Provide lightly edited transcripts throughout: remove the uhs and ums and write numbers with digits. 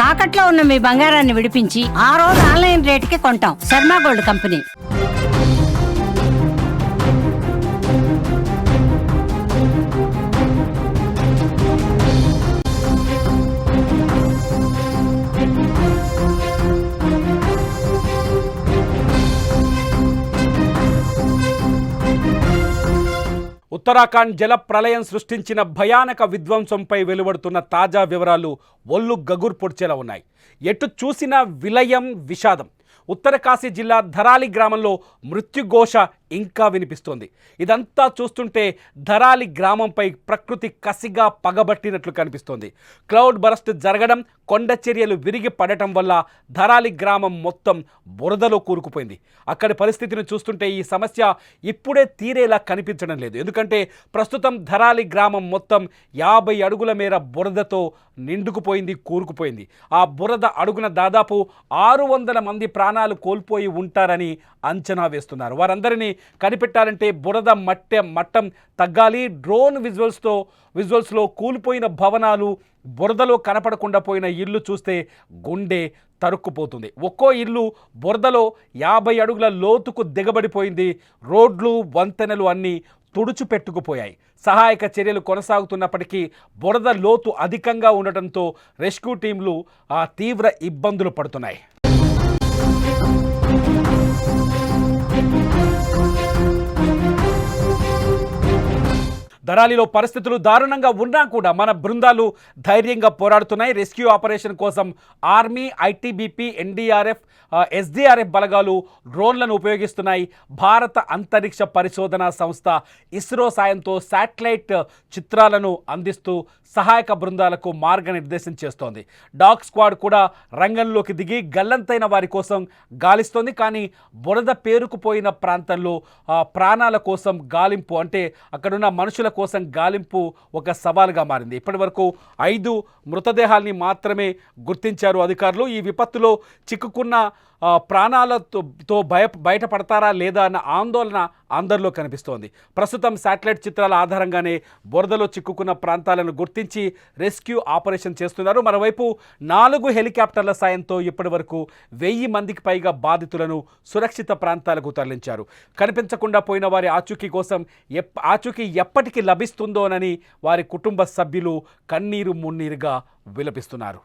తాకట్లో ఉన్న మీ బంగారాన్ని విడిపించి ఆ రోజు ఆన్లైన్ రేటుకి కొంటాం. Sharma gold company. ఉత్తరాఖండ్ జల ప్రళయం సృష్టించిన భయానక విధ్వంసంపై వెలువడుతున్న తాజా వివరాలు ఒళ్ళు గగురు పొడిచేలా ఉన్నాయి. ఎటు చూసినా విలయం, విషాదం. ఉత్తరకాశీ జిల్లా ధరాలి గ్రామంలో మృత్యుఘోష ఇంకా వినిపిస్తోంది. ఇదంతా చూస్తుంటే ధరాలి గ్రామంపై ప్రకృతి కసిగా పగబట్టినట్లు కనిపిస్తోంది. క్లౌడ్ బరస్ట్ జరగడం, కొండ చర్యలు విరిగి పడటం వల్ల ధరాలి గ్రామం మొత్తం బురదలో కూరుకుపోయింది. అక్కడి పరిస్థితిని చూస్తుంటే ఈ సమస్య ఇప్పుడే తీరేలా కనిపించడం లేదు. ఎందుకంటే ప్రస్తుతం ధరాలి గ్రామం మొత్తం 50 అడుగుల మేర బురదతో నిండుకుపోయింది, కూరుకుపోయింది. ఆ బురద అడుగున దాదాపు 600 మంది ప్రాణాలు కోల్పోయి ఉంటారని అంచనా వేస్తున్నారు. వారందరినీ కనిపెట్టాలంటే బురద మట్టం తగ్గాలి. డ్రోన్ విజువల్స్లో కూలిపోయిన భవనాలు, బురదలో కనపడకుండా పోయిన ఇల్లు చూస్తే గుండె తరుక్కుపోతుంది. ఒక్కో ఇల్లు బురదలో 50 అడుగుల లోతుకు దిగబడిపోయింది. రోడ్లు, వంతెనలు అన్నీ తుడుచుపెట్టుకుపోయాయి. సహాయక చర్యలు కొనసాగుతున్నప్పటికీ బురద లోతు అధికంగా ఉండటంతో రెస్క్యూ టీంలు తీవ్ర ఇబ్బందులు పడుతున్నాయి. ధరాలిలో పరిస్థితులు దారుణంగా ఉన్నా కూడా మన బృందాలు ధైర్యంగా పోరాడుతున్నాయి. రెస్క్యూ ఆపరేషన్ కోసం ఆర్మీ, ఐటీబీపీ, ఎన్డీఆర్ఎఫ్, ఎస్డీఆర్ఎఫ్ బలగాలు డ్రోన్లను ఉపయోగిస్తున్నాయి. భారత అంతరిక్ష పరిశోధనా సంస్థ ఇస్రో సాయంతో శాటిలైట్ చిత్రాలను అందిస్తూ సహాయక బృందాలకు మార్గనిర్దేశం చేస్తోంది. డాగ్ స్క్వాడ్ కూడా రంగంలోకి దిగి గల్లంతైన వారి కోసం గాలిస్తోంది. కానీ బురద పేరుకుపోయిన ప్రాంతంలో ప్రాణాల కోసం గాలింపు, అంటే అక్కడున్న మనుషుల కోసం గాలింపు ఒక సవాలుగా మారింది. ఇప్పటి వరకు 5 మృతదేహాల్ని మాత్రమే గుర్తించారు అధికారులు. ఈ విపత్తులో చిక్కుకున్న ప్రాణాలతో బయటపడతారా లేదా అన్న ఆందోళన అందరిలో కనిపిస్తోంది. ప్రస్తుతం శాటిలైట్ చిత్రాల ఆధారంగానే బురదలో చిక్కుకున్న ప్రాంతాలను గుర్తించి రెస్క్యూ ఆపరేషన్ చేస్తున్నారు. మరోవైపు 4 హెలికాప్టర్ల సాయంతో ఇప్పటి వరకు 1000 మందికి పైగా బాధితులను సురక్షిత ప్రాంతాలకు తరలించారు. కనిపించకుండా పోయిన వారి ఆచూకీ ఎప్పటికి లభిస్తుందోనని వారి కుటుంబ సభ్యులు కన్నీరు మున్నీరుగా విలపిస్తున్నారు.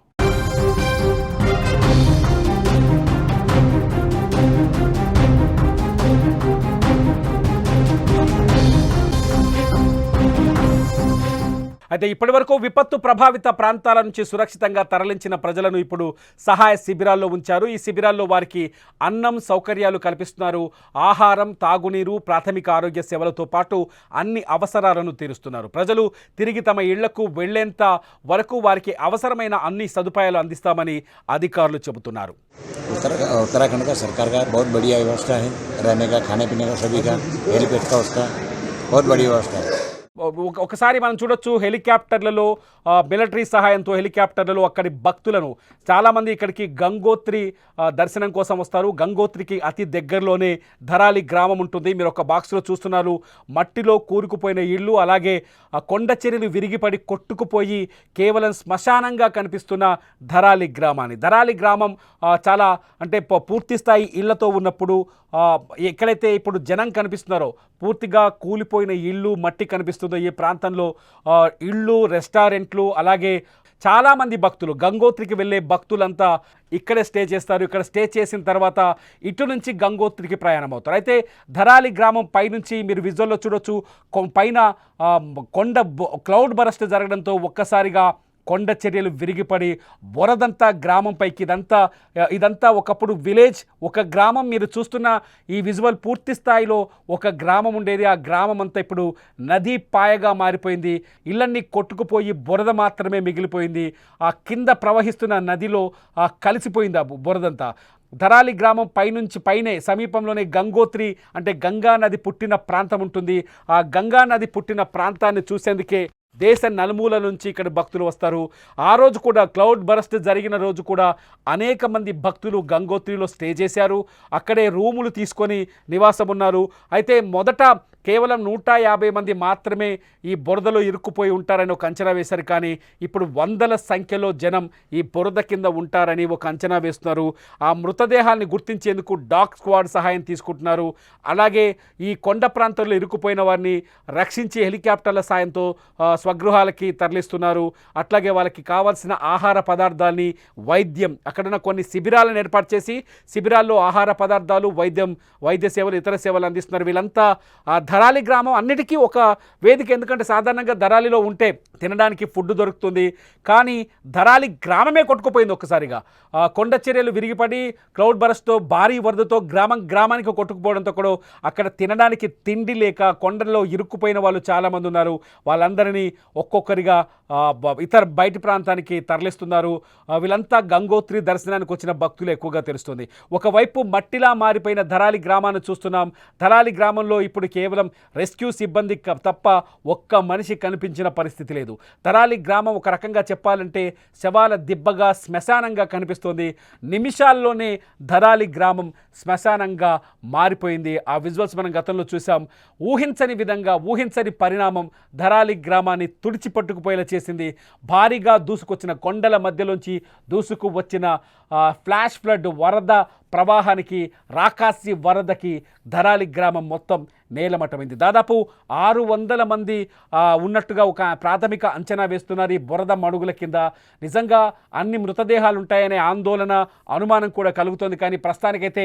అయితే ఇప్పటివరకు విపత్తు ప్రభావిత ప్రాంతాల నుంచి సురక్షితంగా తరలించిన ప్రజలను ఇప్పుడు సహాయ శిబిరాల్లో ఉంచారు. ఈ శిబిరాల్లో వారికి అన్నం, సౌకర్యాలు కల్పిస్తున్నారు. ఆహారం, తాగునీరు, ప్రాథమిక ఆరోగ్య సేవలతో పాటు అన్ని అవసరాలను తీరుస్తున్నారు. ప్రజలు తిరిగి తమ ఇళ్లకు వెళ్లేంత వరకు వారికి అవసరమైన అన్ని సదుపాయాలు అందిస్తామని అధికారులు చెబుతున్నారు. उत्तराखंड का सरकार का बहुत बढ़िया व्यवस्था है, रहने का, खाने पीने का, सभी का, हेलीपैड का, उसका बहुत बड़ी व्यवस्था है. ఒకసారి మనం చూడొచ్చు, హెలికాప్టర్లలో మిలిటరీ సహాయంతో హెలికాప్టర్లలో అక్కడి భక్తులను చాలామంది ఇక్కడికి గంగోత్రి దర్శనం కోసం వస్తారు. గంగోత్రికి అతి దగ్గరలోనే ధరాలి గ్రామం ఉంటుంది. మీరు ఒక బాక్స్లో చూస్తున్నారు, మట్టిలో కూరుకుపోయిన ఇళ్ళు, అలాగే కొండ చర్యలు విరిగిపడి కొట్టుకుపోయి కేవలం శ్మశానంగా కనిపిస్తున్న ధరాలి గ్రామం చాలా అంటే పూర్తి స్థాయి ఇళ్లతో ఉన్నప్పుడు ఎక్కడైతే ఇప్పుడు జనం కనిపిస్తున్నారో పూర్తిగా కూలిపోయిన ఇళ్ళు, మట్టి కనిపిస్తుందో ఈ ప్రాంతంలో ఇళ్ళు, రెస్టారెంట్లు, అలాగే చాలామంది భక్తులు, గంగోత్రికి వెళ్ళే భక్తులంతా ఇక్కడే స్టే చేస్తారు. ఇక్కడ స్టే చేసిన తర్వాత ఇటు నుంచి గంగోత్రికి ప్రయాణం అవుతారు. అయితే ధరాలి గ్రామం పైనుంచి మీరు విజువల్లో చూడొచ్చు, పైన క్లౌడ్ బరస్ట్ జరగడంతో ఒక్కసారిగా కొండ చర్యలు విరిగిపడి బురదంతా గ్రామం పైకి, ఇదంతా ఒకప్పుడు విలేజ్, ఒక గ్రామం. మీరు చూస్తున్న ఈ విజువల్ పూర్తి స్థాయిలో ఒక గ్రామం ఉండేది. ఆ గ్రామం అంతా ఇప్పుడు నదీ పాయగా మారిపోయింది. ఇళ్ళన్నీ కొట్టుకుపోయి బురద మాత్రమే మిగిలిపోయింది. ఆ కింద ప్రవహిస్తున్న నదిలో కలిసిపోయింది ఆ బురదంతా. ధరాలి గ్రామం పైనే సమీపంలోనే గంగోత్రి అంటే గంగా నది పుట్టిన ప్రాంతం ఉంటుంది. ఆ గంగా నది పుట్టిన ప్రాంతాన్ని చూసేందుకే దేశ నలుమూల నుంచి ఇక్కడ భక్తులు వస్తారు. ఆ రోజు కూడా క్లౌడ్ బరస్ట్ జరిగిన రోజు కూడా అనేక మంది భక్తులు గంగోత్రిలో స్టే చేశారు. అక్కడే రూములు తీసుకొని నివాసం ఉన్నారు. అయితే మొదట కేవలం 150 మంది మాత్రమే ఈ బురదలో ఇరుక్కుపోయి ఉంటారని ఒక అంచనా వేశారు. కానీ ఇప్పుడు వందల సంఖ్యలో జనం ఈ బురద కింద ఉంటారని ఒక అంచనా వేస్తున్నారు. ఆ మృతదేహాల్ని గుర్తించేందుకు డాగ్ స్క్వాడ్ సహాయం తీసుకుంటున్నారు. అలాగే ఈ కొండ ప్రాంతంలో ఇరుక్కుపోయిన వారిని రక్షించి హెలికాప్టర్ల సాయంతో స్వగృహాలకి తరలిస్తున్నారు. అట్లాగే వాళ్ళకి కావాల్సిన ఆహార పదార్థాలని, వైద్యం, అక్కడున్న కొన్ని శిబిరాలను ఏర్పాటు చేసి శిబిరాల్లో ఆహార పదార్థాలు, వైద్య సేవలు, ఇతర సేవలు అందిస్తున్నారు. వీళ్ళంతా ధరాలి గ్రామం అన్నిటికీ ఒక వేదిక. ఎందుకంటే సాధారణంగా ధరాలిలో ఉంటే తినడానికి ఫుడ్ దొరుకుతుంది, కానీ ధరాలి గ్రామమే కొట్టుకుపోయింది ఒక్కసారిగా. కొండ చర్యలు విరిగిపడి క్లౌడ్ బరస్ట్తో భారీ వరదతో గ్రామానికి కొట్టుకుపోవడంతో కూడా అక్కడ తినడానికి తిండి లేక కొండల్లో ఇరుక్కుపోయిన వాళ్ళు చాలామంది ఉన్నారు. వాళ్ళందరినీ ఒక్కొక్కరిగా ఇతర బయటి ప్రాంతానికి తరలిస్తున్నారు. వీళ్ళంతా గంగోత్రి దర్శనానికి వచ్చిన భక్తులు ఎక్కువగా తెలుస్తుంది. ఒకవైపు మట్టిలా మారిపోయిన ధరాలి గ్రామాన్ని చూస్తున్నాం. ధరాలి గ్రామంలో ఇప్పుడు కేవలం రెస్క్యూ సిబ్బంది తప్ప ఒక్క మనిషి కనిపించిన పరిస్థితి లేదు. ధరాలి గ్రామం ఒక రకంగా చెప్పాలంటే శవాల దిబ్బగా, శ్మశానంగా కనిపిస్తోంది. నిమిషాల్లోనే ధరాలి గ్రామం శ్మశానంగా మారిపోయింది. ఆ విజువల్స్ మనం గతంలో చూసాం. ఊహించని విధంగా, ఊహించని పరిణామం ధరాలి గ్రామాన్ని తుడిచిపట్టుకుపోయేలా చేసింది. భారీగా దూసుకొచ్చిన కొండల మధ్యలోంచి దూసుకు వచ్చిన ఫ్లాష్ ఫ్లడ్ వరద ప్రవాహానికి, రాకాసి వరదకి ధరాలి గ్రామం మొత్తం నేలమట్టమైంది. దాదాపు 600 మంది ఉన్నట్టుగా ఒక ప్రాథమిక అంచనా వేస్తున్నారు ఈ బురద మడుగుల కింద. నిజంగా అన్ని మృతదేహాలు ఉంటాయనే ఆందోళన, అనుమానం కూడా కలుగుతోంది. కానీ ప్రస్తుతానికైతే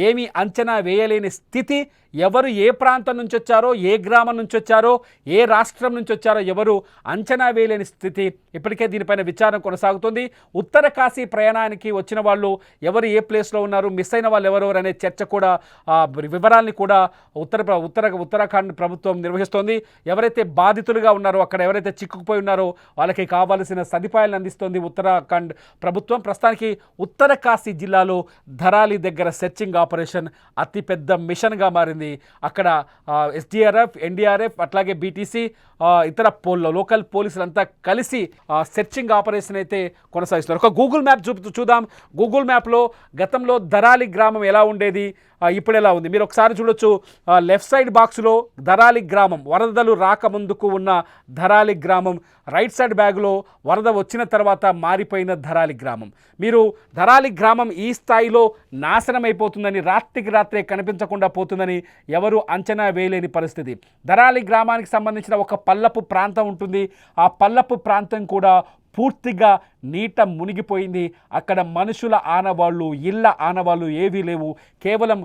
ఏమీ అంచనా వేయలేని స్థితి. ఎవరు ఏ ప్రాంతం నుంచి వచ్చారో, ఏ గ్రామం నుంచి వచ్చారో, ఏ రాష్ట్రం నుంచి వచ్చారో ఎవరు అంచనా వేయలేని స్థితి. ఇప్పటికే దీనిపైన విచారణ కొనసాగుతుంది. ఉత్తర కాశీ ప్రయాణానికి వచ్చిన వాళ్ళు ఎవరు ఏ ప్లేస్లో ఉన్నారు, మిస్ అయిన వాళ్ళు ఎవరు అనే చర్చ కూడా, వివరాల్ని కూడా ఉత్తరాఖండ్ ప్రభుత్వం నిర్వహిస్తోంది. ఎవరైతే బాధితులుగా ఉన్నారో, అక్కడ ఎవరైతే చిక్కుకుపోయి ఉన్నారో వాళ్ళకి కావాల్సిన సదుపాయాలను అందిస్తోంది ఉత్తరాఖండ్ ప్రభుత్వం. ప్రస్తుతానికి ఉత్తర కాశీ జిల్లాలో ధరాలి దగ్గర సెర్చింగ్ ఆపరేషన్ అతిపెద్ద మిషన్గా మారింది. అక్కడ ఎస్డీఆర్ఎఫ్, ఎన్డీఆర్ఎఫ్, అట్లాగే బీటీసీ, ఇతర లోకల్ పోలీసులంతా కలిసి సెర్చింగ్ ఆపరేషన్ అయితే కొనసాగిస్తున్నారు. ఒక గూగుల్ మ్యాప్ చూద్దాం. గూగుల్ మ్యాప్లో గతంలో ధరాలి గ్రామం ఎలా ఉండేది, ఇప్పుడు ఎలా ఉంది మీరు ఒకసారి చూడొచ్చు. లెఫ్ట్ సైడ్ బాక్స్లో ధరాలి గ్రామం, వరదలు రాకముందుకు ఉన్న ధరాలి గ్రామం, రైట్ సైడ్ బ్యాగ్లో వరద వచ్చిన తర్వాత మారిపోయిన ధరాలి గ్రామం. మీరు ధరాలి గ్రామం ఈ స్థాయిలో నాశనం అయిపోతుందని, రాత్రికి రాత్రే కనిపించకుండా పోతుందని ఎవరు అంచనా వేయలేని పరిస్థితి. ధరాలి గ్రామానికి సంబంధించిన ఒక పల్లపు ప్రాంతం ఉంటుంది. ఆ పల్లపు ప్రాంతం కూడా పూర్తిగా నీట మునిగిపోయింది. అక్కడ మనుషుల ఆనవాళ్ళు, ఇళ్ళ ఆనవాళ్ళు ఏవీ లేవు. కేవలం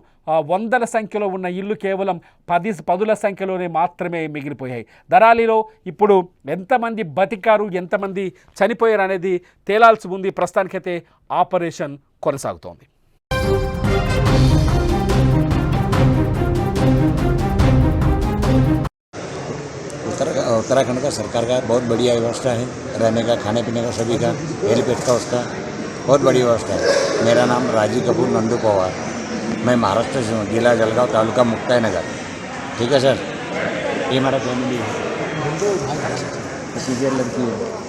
వందల సంఖ్యలో ఉన్న ఇల్లు కేవలం 10 సంఖ్యలోనే మాత్రమే మిగిలిపోయాయి. ధరాలిలో ఇప్పుడు ఎంతమంది బతికారు, ఎంతమంది చనిపోయారు అనేది తేలాల్సి ఉంది. ప్రస్తుతానికైతే ఆపరేషన్ కొనసాగుతోంది. उत्तराखंड का सरकार का बहुत बढ़िया व्यवस्था है, रहने का, खाने पीने का, सभी का, हेलीपैड का, उसका बहुत बड़ी व्यवस्था है। मेरा नाम राजीव कपूर नंदू पवार, मैं महाराष्ट्र से हूँ, जिला जलगांव, तालुका मुक्ताई नगर। ठीक है सर, ये हमारा फैमिली है, लड़की है।